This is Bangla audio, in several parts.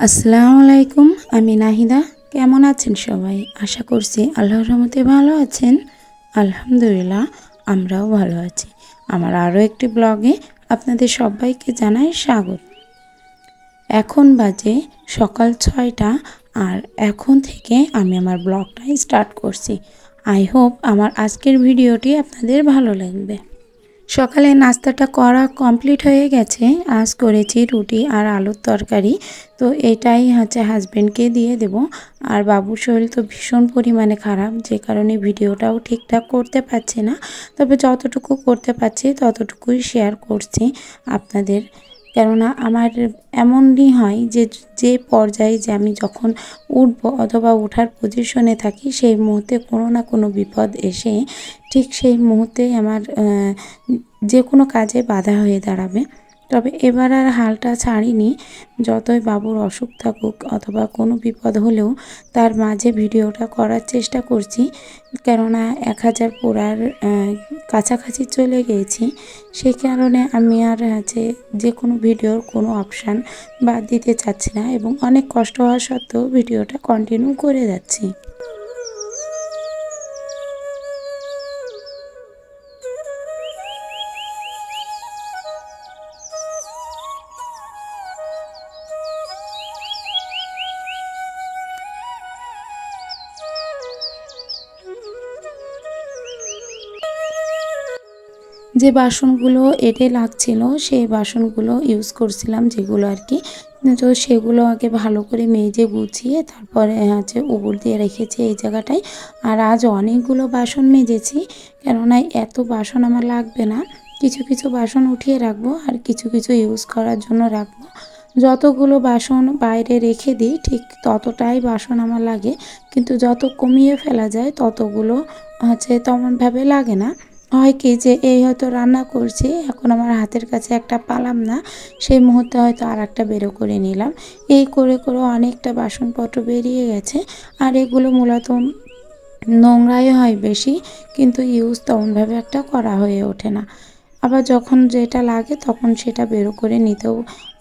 আসসালামু আলাইকুম, আমি নাহিদা। কেমন আছেন সবাই? আশা করছি আল্লাহর রহমতে ভালো আছেন। আলহামদুলিল্লাহ, আমরাও ভালো আছি। আমার আরও একটি ব্লগে আপনাদের সবাইকে জানাই স্বাগত। এখন বাজে সকাল 6টা, আর এখন থেকে আমি আমার ব্লগটা স্টার্ট করছি। আই হোপ আমার আজকের ভিডিওটি আপনাদের ভালো লাগবে। সকালে নাস্তাটা করা কমপ্লিট হয়ে গেছে। আজ করেছি রুটি আর আলুর তরকারি। তো এটাই হাজব্যান্ডকে দিয়ে দেব। আর বাবুর শরীর তো ভীষণ পরিমাণে খারাপ, যে কারণে ভিডিওটাও ঠিকঠাক করতে পারছি না। তবে যতটুকু করতে পারছি ততটুকুই শেয়ার করছি আপনাদের। কেননা আমার এমনই হয় যে যে পর্যায়ে যে আমি যখন উঠবো অথবা ওঠার পজিশনে থাকি, সেই মুহূর্তে কোনো না কোনো বিপদ এসে ঠিক সেই মুহূর্তেই আমার যে কোনো কাজে বাধা হয়ে দাঁড়াবে। তবে এবার আর হালটা ছাড়িনি। যতই বাবুর অসুখ থাকুক অথবা কোনো বিপদ হলেও তার মাঝে ভিডিওটা করার চেষ্টা করছি। কেননা 1000 পুরার কাছাকাছি চলে গিয়েছি। সেই কারণে আমি আর যে কোনো ভিডিওর কোনো অপশান বাদ দিতে চাচ্ছি না, এবং অনেক কষ্ট হওয়া সত্ত্বেও ভিডিওটা কন্টিনিউ করে যাচ্ছি। যে বাসনগুলো এঁটে লাগছিল সেই বাসনগুলো ইউজ করছিলাম, যেগুলো আর কি। তো সেগুলো আগে ভালো করে মেজে গুছিয়ে তারপরে উপর দিয়ে রেখেছি এই জায়গাটায়। আর আজ অনেকগুলো বাসন মেজেছি, কেননা এত বাসন আমার লাগবে না। কিছু কিছু বাসন উঠিয়ে রাখবো আর কিছু কিছু ইউজ করার জন্য রাখবো। যতগুলো বাসন বাইরে রেখে দিই ঠিক ততটাই বাসন আমার লাগে, কিন্তু যত কমিয়ে ফেলা যায় ততগুলো তেমনভাবে লাগে না। হয় কি যে এই হয়তো রান্না করছি, এখন আমার হাতের কাছে একটা পালাম না, সেই মুহূর্তে হয়তো আর একটা বেরো করে নিলাম। এই করে করে অনেকটা বাসনপত্র বেরিয়ে গেছে। আর এগুলো মূলত নোংরাই হয় বেশি, কিন্তু ইউজ তেমনভাবে একটা করা হয়ে ওঠে না। আবার যখন যেটা লাগে তখন সেটা বেরো করে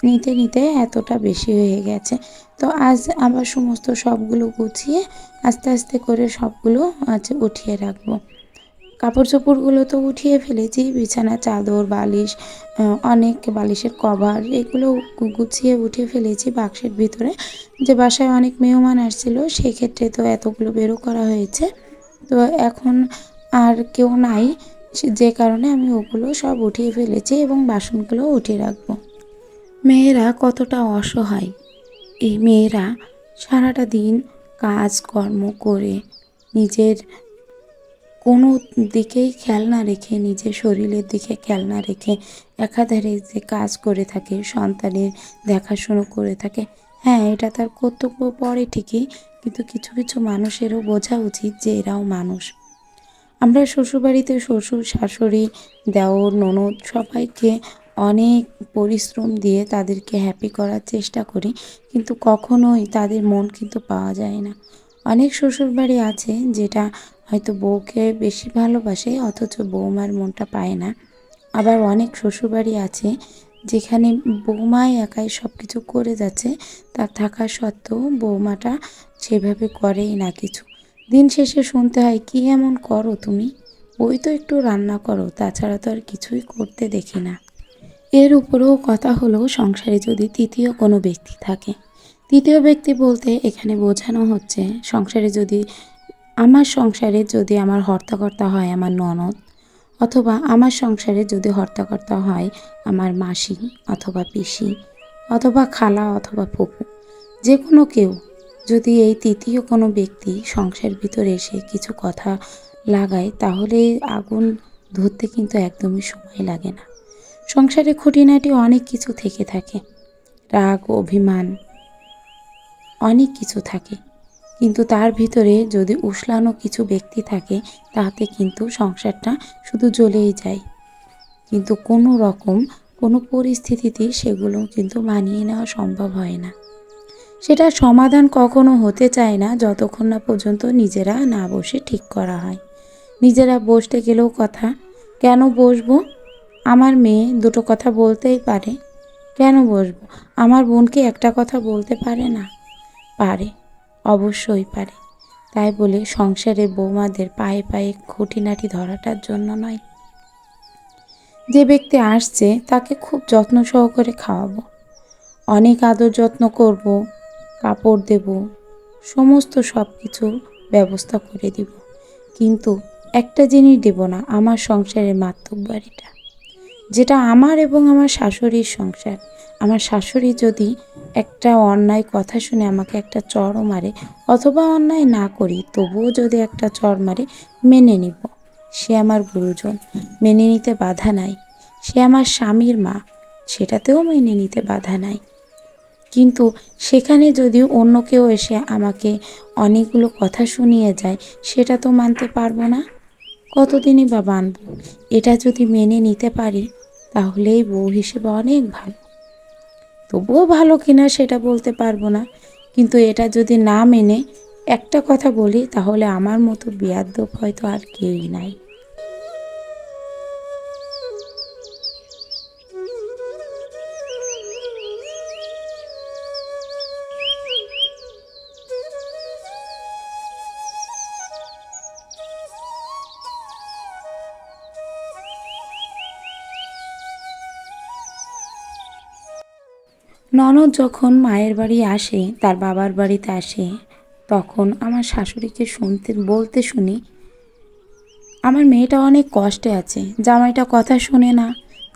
নিতে নিতে এতটা বেশি হয়ে গেছে। তো আজ আবার সমস্ত সবগুলো গুছিয়ে আস্তে আস্তে করে সবগুলো উঠিয়ে রাখবো। কাপড় চোপড়গুলো তো উঠিয়ে ফেলেছি, বিছানা চাদর বালিশ, অনেক বালিশের কভার এগুলো গুছিয়ে উঠে ফেলেছি বাক্সের ভিতরে। যে বাসায় অনেক মেহমান আসছিল সেই ক্ষেত্রে তো এতগুলো বেরো করা হয়েছে। তো এখন আর কেউ নাই, যে কারণে আমি ওগুলো সব উঠিয়ে ফেলেছি এবং বাসনগুলো উঠিয়ে রাখবো। মেয়েরা কতটা অসহায়! এই মেয়েরা সারাটা দিন কাজকর্ম করে নিজের কোনো দিকেই খেয়াল না রেখে, নিজের শরীরের দিকে খেয়াল না রেখে একাধারে যে কাজ করে থাকে, সন্তানের দেখাশুনো করে থাকে। হ্যাঁ, এটা তার কর্তব্য পড়ে ঠিকই, কিন্তু কিছু কিছু মানুষেরও বোঝা উচিত যে এরাও মানুষ। আমরা শ্বশুরবাড়িতে শ্বশুর শাশুড়ি দেওর ননদ সবাইকে অনেক পরিশ্রম দিয়ে তাদেরকে হ্যাপি করার চেষ্টা করি, কিন্তু কখনোই তাদের মন কিন্তু পাওয়া যায় না। অনেক শ্বশুরবাড়ি আছে যেটা হয়তো বউকে বেশি ভালোবাসে অথচ বৌমার মনটা পায় না। আবার অনেক শ্বশুরবাড়ি আছে যেখানে বৌমাই একাই সব কিছু করে যাচ্ছে, তার থাকা সত্ত্বেও বৌমাটা সেভাবে করেই না কিছু। দিন শেষে শুনতে হয়, কী এমন করো তুমি? ওই তো একটু রান্না করো, তাছাড়া তো আর কিছুই করতে দেখি না। এর উপরেও কথা হলো, সংসারে যদি তৃতীয় কোনো ব্যক্তি থাকে, তৃতীয় ব্যক্তি বলতে এখানে বোঝানো হচ্ছে আমার সংসারে যদি আমার হর্তাকর্তা হয় আমার ননদ, অথবা আমার সংসারে যদি হর্তাকর্তা হয় আমার মাসি অথবা পিসি অথবা খালা অথবা ফুপু, যে কোনো কেউ যদি এই তৃতীয় কোনো ব্যক্তি সংসার ভিতরে এসে কিছু কথা লাগায়, তাহলে আগুন ধরতে কিন্তু একদমই সময় লাগে না। সংসারে খুঁটিনাটি অনেক কিছু থেকে থাকে, রাগ অভিমান অনেক কিছু থাকে, কিন্তু তার ভিতরে যদি উস্লানো কিছু ব্যক্তি থাকে তাতে কিন্তু সংসারটা শুধু জ্বলেই যায়। কিন্তু কোনো রকম কোনো পরিস্থিতিতেই সেগুলো কিন্তু মানিয়ে নেওয়া সম্ভব হয় না। সেটা সমাধান কখনো হতে চায় না যতক্ষণ না পর্যন্ত নিজেরা না বসে ঠিক করা হয়। নিজেরা বসতে গেলেও কথা, কেন বসবো? আমার মেয়ে দুটো কথা বলতেই পারে, কেন বসবো? আমার বোনকে একটা কথা বলতে পারে না? পারে, অবশ্যই পারে। তাই বলে সংসারের বৌমাদের পায়ে পায়ে খুঁটিনাটি ধরাটার জন্য নয়। যে ব্যক্তি আসছে তাকে খুব যত্ন সহকারে খাওয়াবো, অনেক আদর যত্ন করব, কাপড় দেব, সমস্ত সব কিছু ব্যবস্থা করে দিব। কিন্তু একটা জিনিস দেব না, আমার সংসারের মাতব্বরিটা, যেটা আমার এবং আমার শাশুড়ির সংসার। আমার শাশুড়ি যদি একটা অন্যায় কথা শুনে আমাকে একটা চড়ও মারে, অথবা অন্যায় না করি তবুও যদি একটা চড় মারে, মেনে নিব। সে আমার গুরুজন, মেনে নিতে বাধা নাই। সে আমার স্বামীর মা, সেটাতেও মেনে নিতে বাধা নাই। কিন্তু সেখানে যদি অন্য কেউ এসে আমাকে অনেকগুলো কথা শুনিয়ে যায়, সেটা তো মানতে পারবো না। কতদিনই বা মানব? এটা যদি মেনে নিতে পারি তাহলেই বউ হিসেবে অনেক ভালো। তবুও ভালো কিনা সেটা বলতে পারবো না, কিন্তু এটা যদি না মেনে একটা কথা বলি তাহলে আমার মতো বেয়াদ্দপ হয়তো আর কেউই নাই। ননদ যখন মায়ের বাড়ি আসে, তার বাবার বাড়িতে আসে, তখন আমার শাশুড়িকে বলতে শুনি, আমার মেয়েটা অনেক কষ্টে আছে, জামাইটা কথা শোনে না,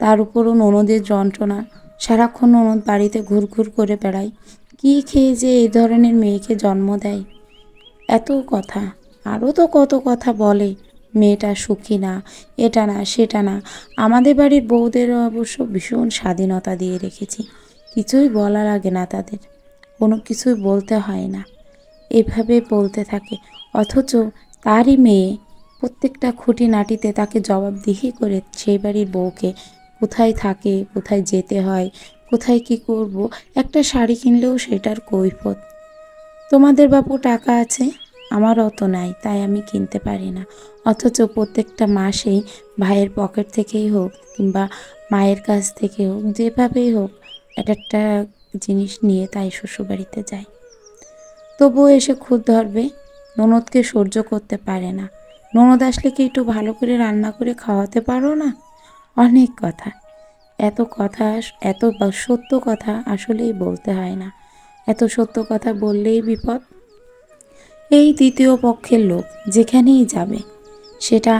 তার উপরও ননদের যন্ত্রণা, সারাক্ষণ ননদ বাড়িতে ঘুরঘুর করে বেড়ায়, কী খেয়ে যে এই ধরনের মেয়েকে জন্ম দেয়। এত কথা, আরও তো কত কথা বলে, মেয়েটা সুখী না, এটা না সেটা না। আমাদের বাড়ির বউদের অবশ্য ভীষণ স্বাধীনতা দিয়ে রেখেছি, কিছুই বলার আগে না তাদের, কোনো কিছুই বলতে হয় না, এভাবে বলতে থাকে। অথচ তারই মেয়ে প্রত্যেকটা খুঁটিনাটিতে তাকে জবাবদিহি করে সেই বাড়ির বউকে, কোথায় থাকে, কোথায় যেতে হয়, কোথায় কি করব, একটা শাড়ি কিনলেও সেটার কৈফত। তোমাদের বাপু টাকা আছে, আমার অত নাই, তাই আমি কিনতে পারি না। অথচ প্রত্যেকটা মাসেই ভাইয়ের পকেট থেকেই হোক কিংবা মায়ের কাছ থেকে হোক, যেভাবেই হোক এক একটা জিনিস নিয়ে তাই শ্বশুরবাড়িতে যায়। তবুও এসে খুদ ধরবে, ননদকে সহ্য করতে পারে না। ননদ আসলে কি একটু ভালো করে রান্না করে খাওয়াতে পারো না? অনেক কথা, এত কথা, এত সত্য কথা আসলেই বলতে হয় না। এত সত্য কথা বললেই বিপদ। এই তৃতীয় পক্ষের লোক যেখানেই যাবে সেটা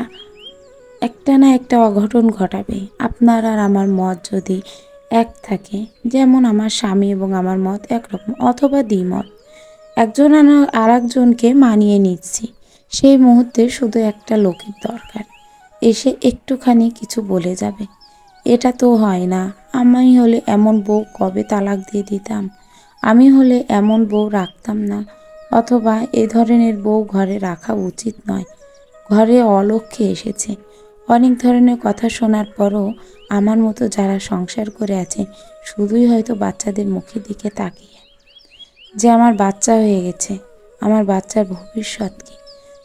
একটা না একটা অঘটন ঘটাবে। আপনার আর আমার মত যদি এক থাকে, যেমন আমার স্বামী এবং আমার মত একরকম অথবা দ্বিমত, একজন আর একজনকে মানিয়ে নিচ্ছি, সেই মুহূর্তে শুধু একটা লোকের দরকার, এসে একটুখানি কিছু বলে যাবে। এটা তো হয় না। আমি হলে এমন বউ কবে তালাক দিয়ে দিতাম। আমি হলে এমন বউ রাখতাম না, অথবা এ ধরনের বউ ঘরে রাখা উচিত নয়। ঘরে অলক্ষ্যে এসেছে। অনেক ধরনের কথা শোনার পরও আমার মতো যারা সংসার করে আছে, শুধুই হয়তো বাচ্চাদের মুখের দিকে তাকিয়ে, যে আমার বাচ্চা হয়ে গেছে, আমার বাচ্চার ভবিষ্যৎ কী।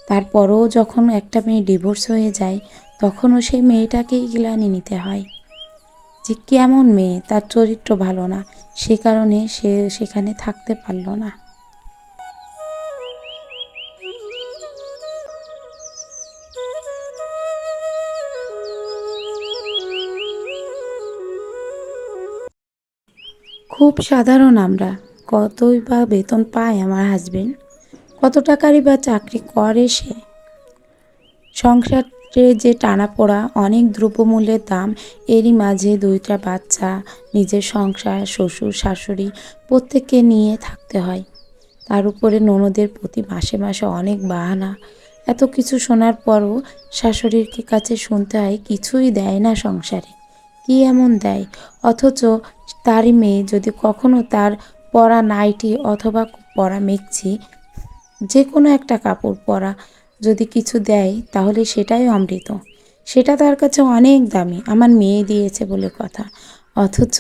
তারপরেও যখন একটা মেয়ে ডিভোর্স হয়ে যায়, তখনও সেই মেয়েটাকেই গ্লানি নিতে হয় যে কেমন মেয়ে, তার চরিত্র ভালো না, সে কারণে সে সেখানে থাকতে পারল না। খুব সাধারণ আমরা। কতই বা বেতন পায় আমার হাজবেন্ড, কত টাকারই বা চাকরি করে সে। সংসারে যে টানাপোড়া, অনেক দ্রব্যমূল্যের দাম, এরই মাঝে দুইটা বাচ্চা, নিজের সংসার, শ্বশুর শাশুড়ি প্রত্যেককে নিয়ে থাকতে হয়। তার উপরে ননদের প্রতি মাসে মাসে অনেক বাহানা। এত কিছু শোনার পরও শাশুড়ির কাছে শুনতে হয় কিছুই দেয় না সংসারে। কি এমন দেয়? অথচ তারই মেয়ে যদি কখনো তার পরা নাইটি অথবা পরা মেক্সি, যে কোনো একটা কাপড় পরা যদি কিছু দেয় তাহলে সেটাই অমৃত, সেটা তার কাছে অনেক দামি, আমার মেয়ে দিয়েছে বলে কথা। অথচ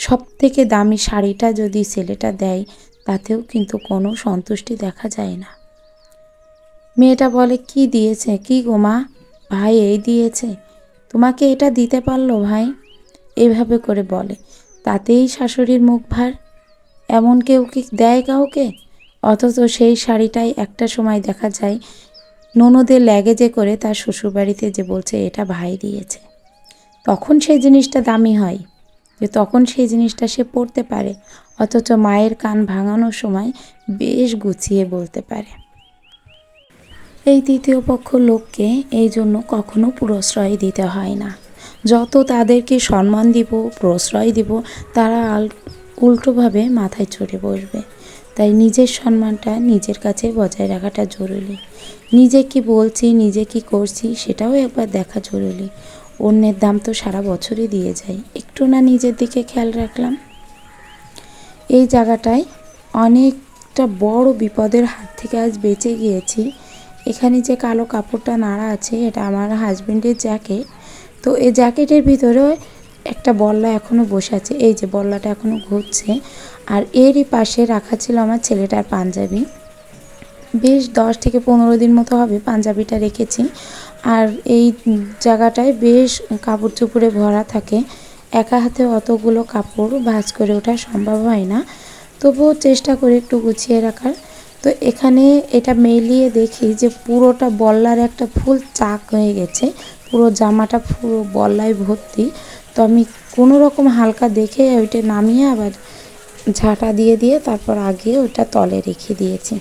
সব থেকে দামি শাড়িটা যদি ছেলেটা দেয়, তাতেও কিন্তু কোনো সন্তুষ্টি দেখা যায় না। মেয়েটা বলে, কি দিয়েছে? কি গো মা, ভাই এই দিয়েছে, তোমাকে এটা দিতে পারলো ভাই? এইভাবে করে বলে। তাতেই শাশুড়ির মুখ ভার। এমন কেউ কি দেয় কাউকে? অথচ সেই শাড়িটাই একটা সময় দেখা যায় ননদের ল্যাগেজে করে তার শ্বশুরবাড়িতে যে বলছে এটা ভাই দিয়েছে। তখন সেই জিনিসটা দামি হয়, যে তখন সেই জিনিসটা সে পরতে পারে, অথচ মায়ের কান ভাঙানোর সময় বেশ গুছিয়ে বলতে পারে। এই তৃতীয় পক্ষ লোককে এই জন্য কখনো প্রশ্রয় দিতে হয় না। যত তাদেরকে সম্মান দিব, প্রশ্রয় দিব, তারা উল্টোভাবে মাথায় চড়ে বসবে। তাই নিজের সম্মানটা নিজের কাছে বজায় রাখাটা জরুরি। নিজে কি বলছি, নিজে কি করছি সেটাও একবার দেখা জরুরি। অন্যের দাম তো সারা বছরই দিয়ে যায়, একটু না নিজের দিকে খেয়াল রাখলাম? এই জায়গাটায় অনেকটা বড় বিপদের হাত থেকে আজ বেঁচে গিয়েছি। এখানে যে কালো কাপড়টা নাড়া আছে এটা আমার হাজবেন্ডের জ্যাকেট। তো এই জ্যাকেটের ভিতরে একটা বল্লা এখনও বসে আছে, এই যে বল্লাটা এখনও ঘুরছে। আর এরই পাশে রাখা ছিল আমার ছেলেটার পাঞ্জাবি। বেশ 10 থেকে 15 দিন মতো হবে পাঞ্জাবিটা রেখেছি। আর এই জায়গাটায় বেশ কাপড় চোপড়ে ভরা থাকে। একা হাতে অতগুলো কাপড় ভাঁজ করে ওঠা সম্ভব হয় না, তবুও চেষ্টা করি একটু গুছিয়ে রাখার। তো এখানে এটা মেলিয়ে দেখি যে পুরোটা বল্লার একটা ফুল চাক হয়ে গেছে, পুরো জামাটা পুরো বল্লায় ভর্তি। তো আমি কোনো রকম হালকা দেখে ওইটা নামিয়ে আবার ঝাঁটা দিয়ে দিয়ে তারপর আগে ওটা তলে রেখে দিয়েছি।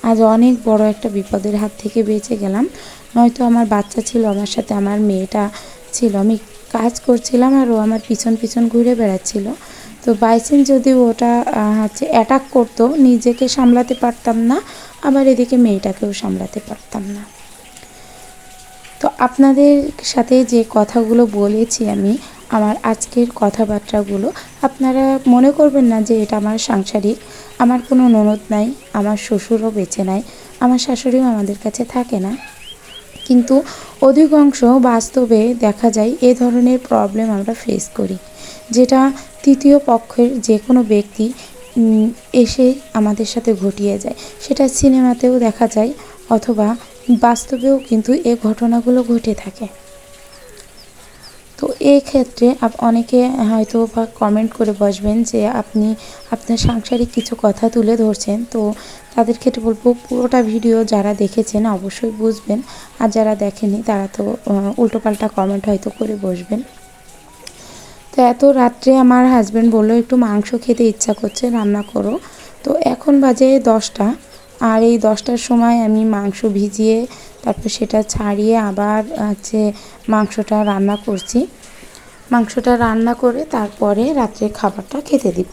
আজ অনেক বড় একটা বিপদের হাত থেকে বেঁচে গেলাম। নয়তো আমার বাচ্চা ছিল আমার সাথে, আমার মেয়েটা ছিল, আমি কাজ করছিলাম আর ও আমার পিছন পিছন ঘুরে বেড়াচ্ছিল। তো বাইচান্স যদি ওটা অ্যাটাক করতো, নিজেকে সামলাতে পারতাম না, আবার এদিকে মেয়েটাকেও সামলাতে পারতাম না। তো আপনাদের সাথে যে কথাগুলো বলেছি আমি, আমার আজকের কথাবার্তাগুলো, আপনারা মনে করবেন না যে এটা আমার সাংসারিক। আমার কোনো ননদ নাই, আমার শ্বশুরও বেঁচে নাই, আমার শাশুড়িও আমাদের কাছে থাকে না। কিন্তু অধিকাংশ বাস্তবে দেখা যায় এ ধরনের প্রবলেম আমরা ফেস করি, যেটা তৃতীয় পক্ষের যে কোনো ব্যক্তি এসে আমাদের সাথে ঘটিয়ে যায়। সেটা সিনেমাতেও দেখা যায় অথবা বাস্তবেও কিন্তু এই ঘটনাগুলো ঘটে থাকে। তো এই ক্ষেত্রে অনেকে হয়তো বা কমেন্ট করে বসবেন যে আপনি আপনার সাংসারিক কিছু কথা তুলে ধরছেন। তো তাদের ক্ষেত্রে বলবো, পুরোটা ভিডিও যারা দেখেছেন অবশ্যই বুঝবেন, আর যারা দেখেনি তারা তো উল্টোপাল্টা কমেন্ট হয়তো করে বসবেন। তো এত রাত্রে আমার হাজব্যান্ড বললো একটু মাংস খেতে ইচ্ছা করছে, রান্না করো। তো এখন বাজে 10টা, আর এই 10টার সময় আমি মাংস ভিজিয়ে তারপর সেটা ছাড়িয়ে আবার মাংসটা রান্না করছি। মাংসটা রান্না করে তারপরে রাত্রে খাবারটা খেতে দিব।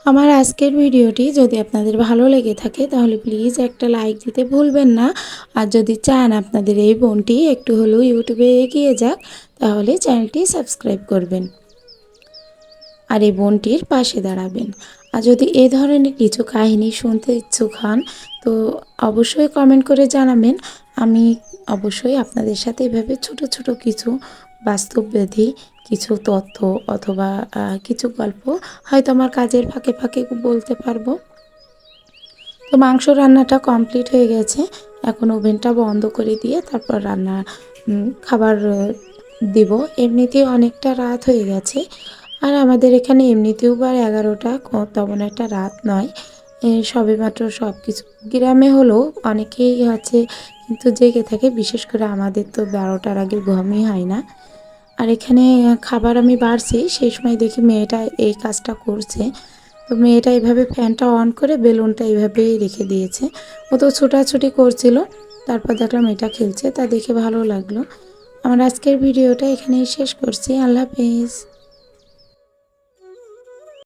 আমার আজকের ভিডিওটি যদি আপনাদের ভালো লেগে থাকে তাহলে প্লিজ একটা লাইক দিতে ভুলবেন না। আর যদি চান আপনাদের এই বোনটি একটু হলেও ইউটিউবে এগিয়ে যাক, তাহলে চ্যানেলটি সাবস্ক্রাইব করবেন আর এই বোনটির পাশে দাঁড়াবেন। আর যদি এই ধরনের কিছু কাহিনী শুনতে ইচ্ছুক হন তো অবশ্যই কমেন্ট করে জানাবেন। আমি অবশ্যই আপনাদের সাথে এভাবে ছোট ছোট কিছু বাস্তববাদী কিছু তথ্য অথবা কিছু গল্প হয়তো আমার কাজের ফাঁকে ফাঁকে বলতে পারবো। তো মাংস রান্নাটা কমপ্লিট হয়ে গেছে, এখন ওভেনটা বন্ধ করে দিয়ে তারপর খাবার দিব। এমনিতেই অনেকটা রাত হয়ে গেছে, আর আমাদের এখানে এমনিতেও 11টা তেমন একটা রাত নয়, সবেমাত্র সব কিছু গ্রামে হলেও অনেকেই আছে কিন্তু জেগে থাকে, বিশেষ করে আমাদের তো 12টার আগে ঘুমই হয় না। আর এখানে খাবার আমি বাড়ছি, সেই সময় দেখি মেয়েটা এই কাজটা করছে। তো মেয়েটা এইভাবে ফ্যানটা অন করে বেলুনটা এইভাবেই রেখে দিয়েছে। ও তো ছোটাছুটি করছিল, তারপর দেখলাম এটা খেলছে, তা দেখে ভালো লাগলো। আমার আজকের ভিডিওটা এখানেই শেষ করছি। আল্লাহ হাফেজ।